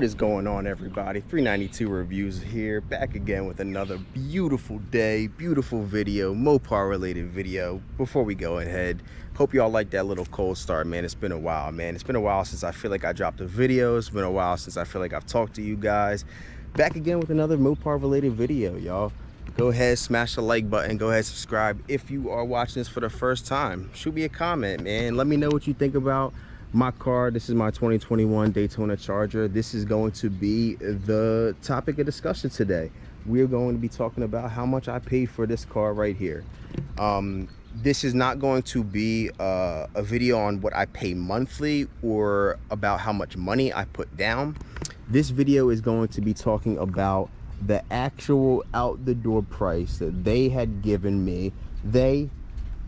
What is going on, everybody? 392 Reviews here, back again with another beautiful day, beautiful video, Mopar related video. Before we go ahead, hope y'all like that little cold start, man. It's been a while, man. It's been a while since I feel like I dropped a video. It's been a while since I feel like I've talked to you guys. Back again with another Mopar related video, y'all. Go ahead, smash the like button, go ahead, subscribe. If you are watching this for the first time, shoot me a comment, man. Let me know what you think about my car. This is my 2021 Daytona Charger. This is going to be the topic of discussion today. We're going to be talking about how much I paid for this car right here. This is not going to be a video on what I pay monthly or about how much money I put down. This video is going to be talking about the actual out the door price that they had given me.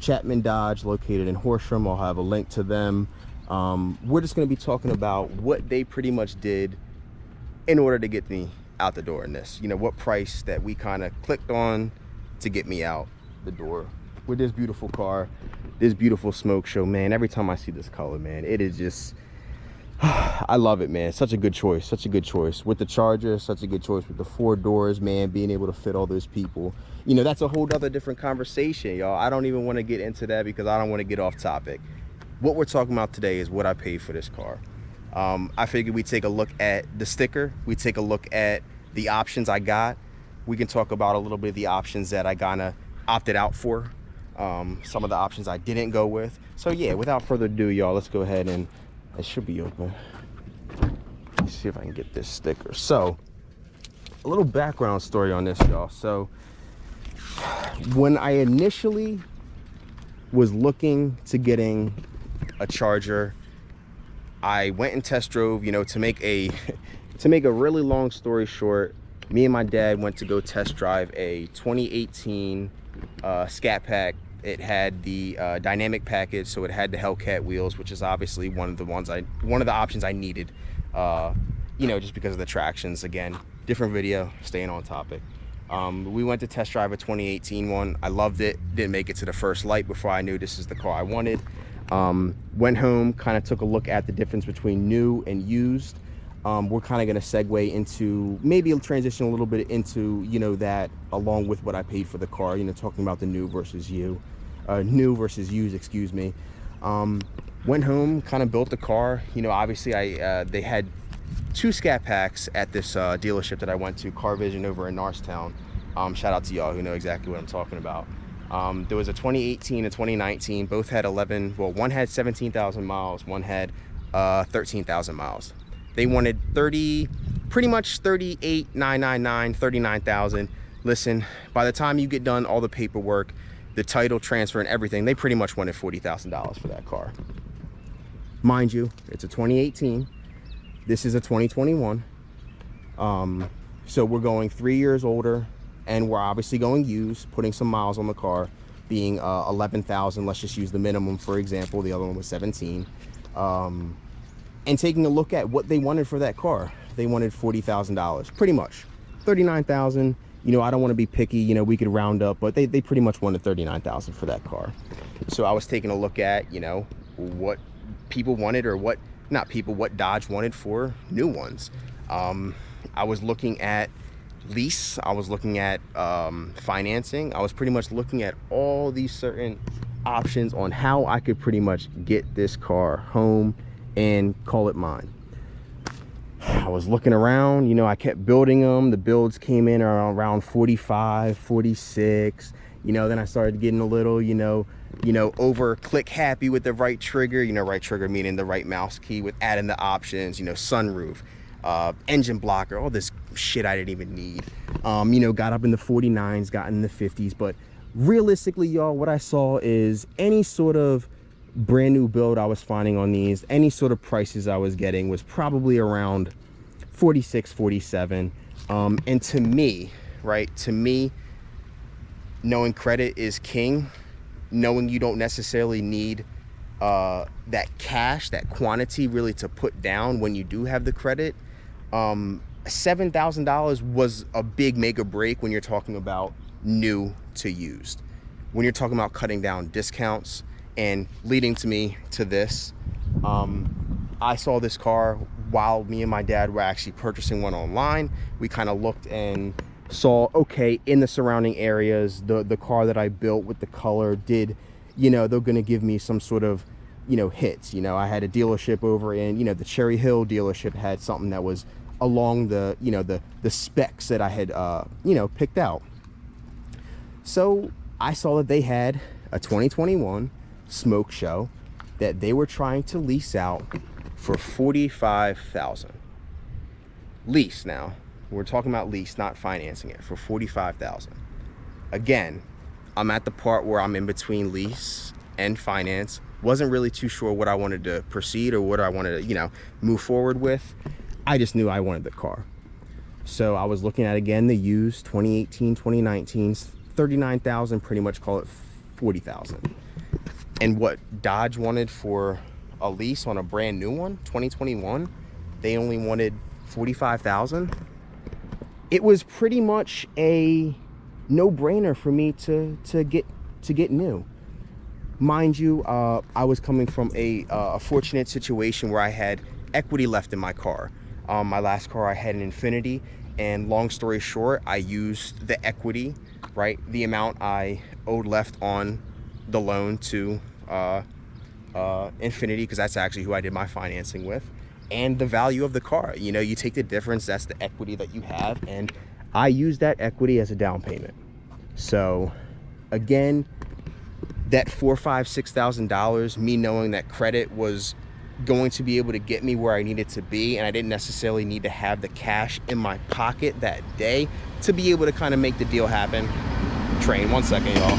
Chapman Dodge, located in Horsham. I'll have a link to them. We're just going to be talking about what they pretty much did in order to get me out the door in this. You know, what price that we kind of clicked on to get me out the door with this beautiful car, this beautiful smoke show, man. Every time I see this color, man, it is just, I love it, man. Such a good choice, such a good choice. With the Charger, such a good choice with the 4 doors, man, being able to fit all those people. You know, that's a whole other different conversation, y'all. I don't even want to get into that because I don't want to get off topic. What we're talking about today is what I paid for this car. I figured we take a look at the sticker. We take a look at the options I got. We can talk about a little bit of the options that I kind of opted out for. Some of the options I didn't go with. So yeah, without further ado, y'all, let's go ahead and it should be open. Let's see if I can get this sticker. So a little background story on this, y'all. So when I initially was looking to getting a Charger, I went and test drove, you know, to make a really long story short, me and my dad went to go test drive a 2018 Scat Pack. It had the dynamic package, so it had the Hellcat wheels, which is obviously one of the options I needed, you know, just because of the tractions. Again, different video, staying on topic. We went to test drive a 2018 one. I loved it. Didn't make it to the first light before I knew this is the car I wanted. Went home, kind of took a look at the difference between new and used. We're kind of going to segue into, maybe transition a little bit into, you know, that along with what I paid for the car, you know, talking about the new versus used, excuse me. Went home, kind of built the car. You know, obviously they had 2 Scat Packs at this dealership that I went to, Car Vision over in Norristown. Shout out to y'all who know exactly what I'm talking about. There was a 2018 and 2019, both had one had 17,000 miles, one had 13,000 miles. They wanted pretty much 38,999, 39,000. Listen, by the time you get done all the paperwork, the title transfer and everything, they pretty much wanted $40,000 for that car. Mind you, it's a 2018. This is a 2021. So we're going 3 years older, and we're obviously going used, putting some miles on the car, being 11,000. Let's just use the minimum, for example. The other one was 17. And taking a look at what they wanted for that car. They wanted $40,000, pretty much. 39,000, you know, I don't want to be picky, you know, we could round up, but they pretty much wanted 39,000 for that car. So I was taking a look at, you know, what people wanted, or what Dodge wanted for new ones. I was looking at lease, I was looking at financing. I was pretty much looking at all these certain options on how I could pretty much get this car home and call it mine. I was looking around, you know, I kept building them. The builds came in around 45, 46. You know, then I started getting a little, you know, over click happy with the right trigger. You know, right trigger meaning the right mouse key, with adding the options, you know, sunroof, engine blocker, all this shit I didn't even need. You know, got up in the 49s, got in the 50s. But realistically, y'all, what I saw is any sort of brand new build I was finding on these, any sort of prices I was getting was probably around 46, 47. And to me, right, knowing credit is king, knowing you don't necessarily need that cash, that quantity really to put down when you do have the credit. $7,000 was a big make or break when you're talking about new to used. When you're talking about cutting down discounts, and leading to me to this, I saw this car while me and my dad were actually purchasing one online, we kind of looked and saw, okay, in the surrounding areas, the car that I built with the color did, you know, they're going to give me some sort of, you know, hits. You know, I had a dealership over in, you know, the Cherry Hill dealership had something that was along the, you know, the specs that I had, you know, picked out. So I saw that they had a 2021 Smoke Show that they were trying to lease out for $45,000. Lease now. We're talking about lease, not financing it, for $45,000. Again, I'm at the part where I'm in between lease and finance. Wasn't really too sure what I wanted to proceed or what I wanted to, you know, move forward with. I just knew I wanted the car. So I was looking at, again, the used 2018, 2019s, $39,000, pretty much call it $40,000. And what Dodge wanted for a lease on a brand new one, 2021, they only wanted $45,000. It was pretty much a no-brainer for me to get new. Mind you, I was coming from a fortunate situation where I had equity left in my car. My last car, I had an Infiniti, and long story short, I used the equity, right, the amount I owed left on the loan to Infiniti, because that's actually who I did my financing with, and the value of the car. You know, you take the difference, that's the equity that you have, and I used that equity as a down payment. So again, that $4,000, $5,000, $6,000, me knowing that credit was going to be able to get me where I needed to be, and I didn't necessarily need to have the cash in my pocket that day to be able to kind of make the deal happen. Train, 1 second, y'all.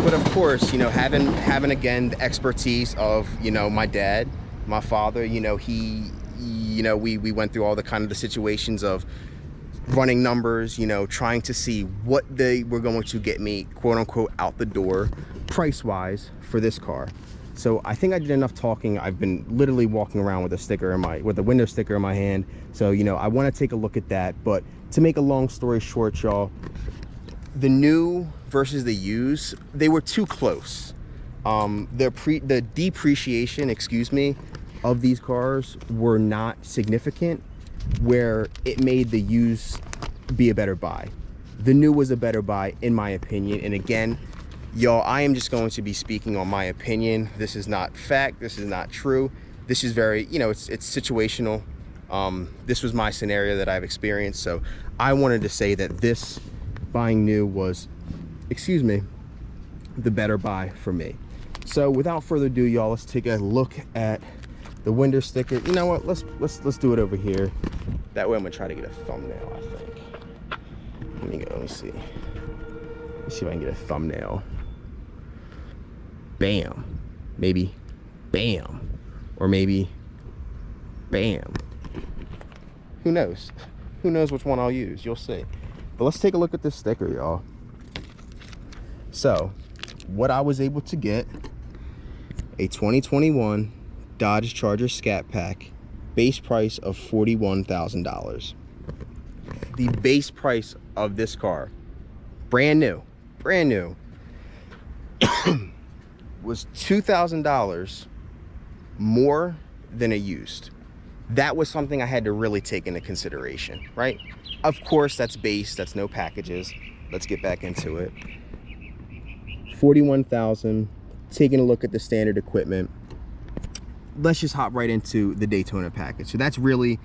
But of course, you know, having again the expertise of, you know, my dad, my father, you know, we went through all the kind of the situations of running numbers, you know, trying to see what they were going to get me, quote unquote, out the door price wise for this car. So I think I did enough talking. I've been literally walking around with a window sticker in my hand. So, you know, I want to take a look at that. But to make a long story short, y'all, the new versus the used, they were too close. The depreciation, excuse me, of these cars were not significant, where it made the used be a better buy. The new was a better buy, in my opinion. And again, y'all, I am just going to be speaking on my opinion. This is not fact. This is not true. This is very, you know, it's situational. This was my scenario that I've experienced. So I wanted to say that this buying new was, excuse me, the better buy for me. So without further ado, y'all, let's take a look at the window sticker. You know what? Let's do it over here. That way I'm gonna try to get a thumbnail, I think. Let me see. Let's see if I can get a thumbnail. Bam. Maybe bam. Or maybe bam. Who knows? Who knows which one I'll use? You'll see. But let's take a look at this sticker, y'all. So, what I was able to get, a 2021 Dodge Charger Scat Pack, base price of $41,000. The base price of this car, brand new, was $2,000 more than a used. That was something I had to really take into consideration, right? Of course, that's base, that's no packages. Let's get back into it. $41,000, taking a look at the standard equipment. Let's just hop right into the Daytona package. So that's really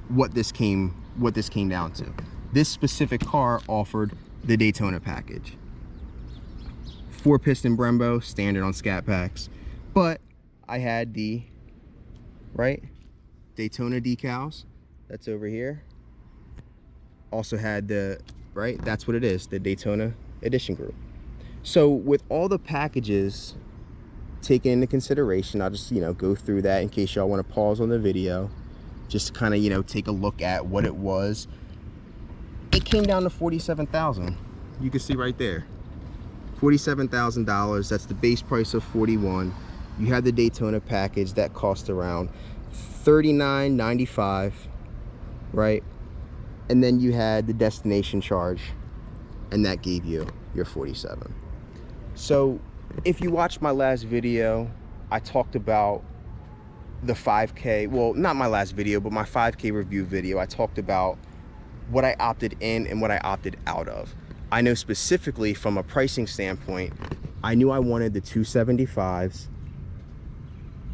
what this came down to. This specific car offered the Daytona package. 4-piston Brembo, standard on Scat Packs. But I had the, right, Daytona decals. That's over here. Also had the, right, that's what it is, the Daytona Edition Group. So with all the packages taken into consideration, I'll just, you know, go through that in case y'all want to pause on the video, just to kind of, you know, take a look at what it was. It came down to $47,000. You can see right there, $47,000. That's the base price of $41,000. You had the Daytona package that cost around $39.95, right? And then you had the destination charge, and that gave you your $47,000. So if you watched my last video, I talked about the 5K, well, not my last video, but my 5K review video. I talked about what I opted in and what I opted out of. I know specifically from a pricing standpoint, I knew I wanted the 275s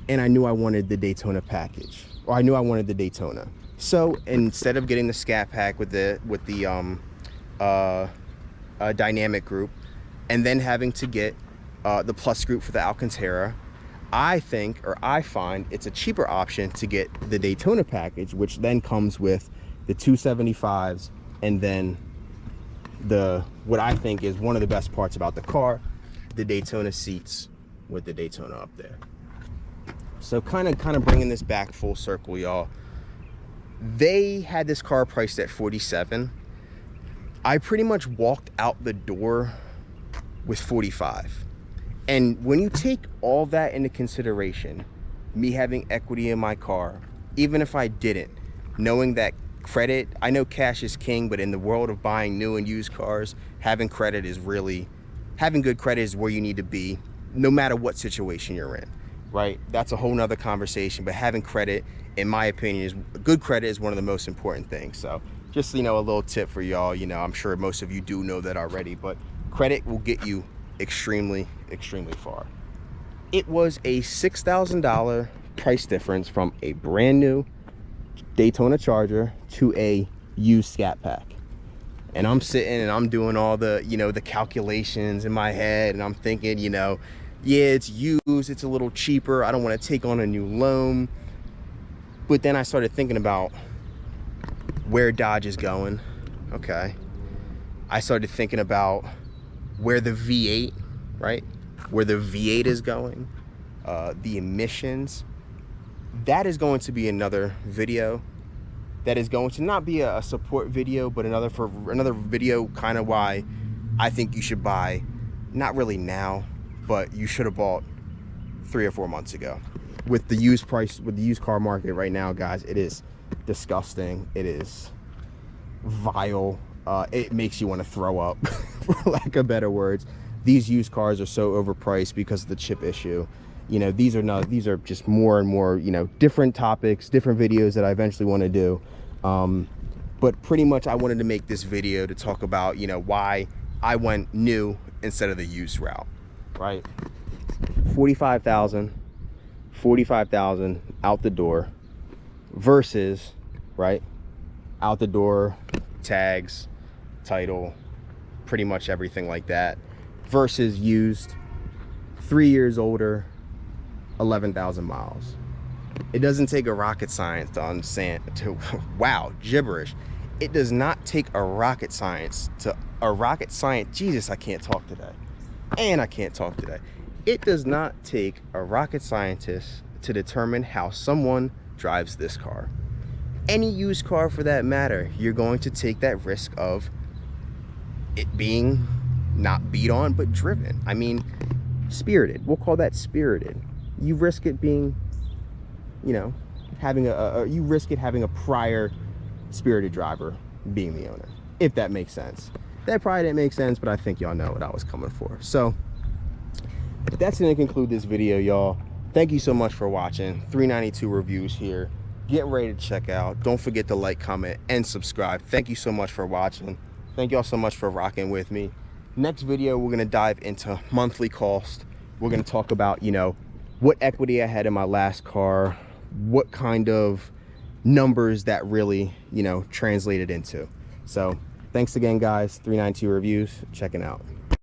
and I knew I wanted the Daytona package, or I knew I wanted the Daytona. So instead of getting the Scat Pack with the dynamic group and then having to get the plus group for the Alcantara, I think, or I find, it's a cheaper option to get the Daytona package, which then comes with the 275s and then what I think is one of the best parts about the car, the Daytona seats with the Daytona up there. So kind of bringing this back full circle, y'all. They had this car priced at $47,000. I pretty much walked out the door with $45,000. And when you take all that into consideration, me having equity in my car, even if I didn't, knowing that credit, I know cash is king, but in the world of buying new and used cars, having good credit is where you need to be, no matter what situation you're in, right? That's a whole nother conversation, but having credit, in my opinion, good credit is one of the most important things. So just, you know, a little tip for y'all. You know, I'm sure most of you do know that already, but credit will get you extremely far. It was a $6,000 price difference from a brand new Daytona Charger to a used Scat Pack. And I'm sitting and I'm doing all the, you know, the calculations in my head, and I'm thinking, you know, yeah, it's used, it's a little cheaper, I don't want to take on a new loan. But then I started thinking about where Dodge is going. Okay. I started thinking about where the V8, right? Where the V8 is going, the emissions. That is going to be another video. That is going to not be a support video, but another video, kind of why I think you should buy, not really now, but you should have bought 3 or 4 months ago. With the used car market right now, guys, it is disgusting. It is vile. It makes you want to throw up, for lack of better words. These used cars are so overpriced because of the chip issue. You know, these are just more and more, you know, different topics, different videos that I eventually want to do. But pretty much I wanted to make this video to talk about, you know, why I went new instead of the used route, right? $45,000 out the door versus, right, out the door, tags, title, pretty much everything like that, versus used, 3 years older, 11,000 miles. It doesn't take a rocket science to understand, wow, gibberish. It does not take a rocket science, Jesus, I can't talk today. And I can't talk today. It does not take a rocket scientist to determine how someone drives this car. Any used car for that matter, you're going to take that risk of it being not beat on, but driven. I mean, spirited. We'll call that spirited. You risk it being, you know, having having a prior spirited driver being the owner, if that makes sense. That probably didn't make sense, but I think y'all know what I was coming for. So that's gonna conclude this video, y'all. Thank you so much for watching. 392 reviews here. Getting ready to check out. Don't forget to like, comment, and subscribe. Thank you so much for watching. Thank y'all so much for rocking with me. Next video, we're gonna dive into monthly cost. We're gonna talk about, you know, what equity I had in my last car, what kind of numbers that really, you know, translated into. So thanks again, guys. 392 reviews, checking out.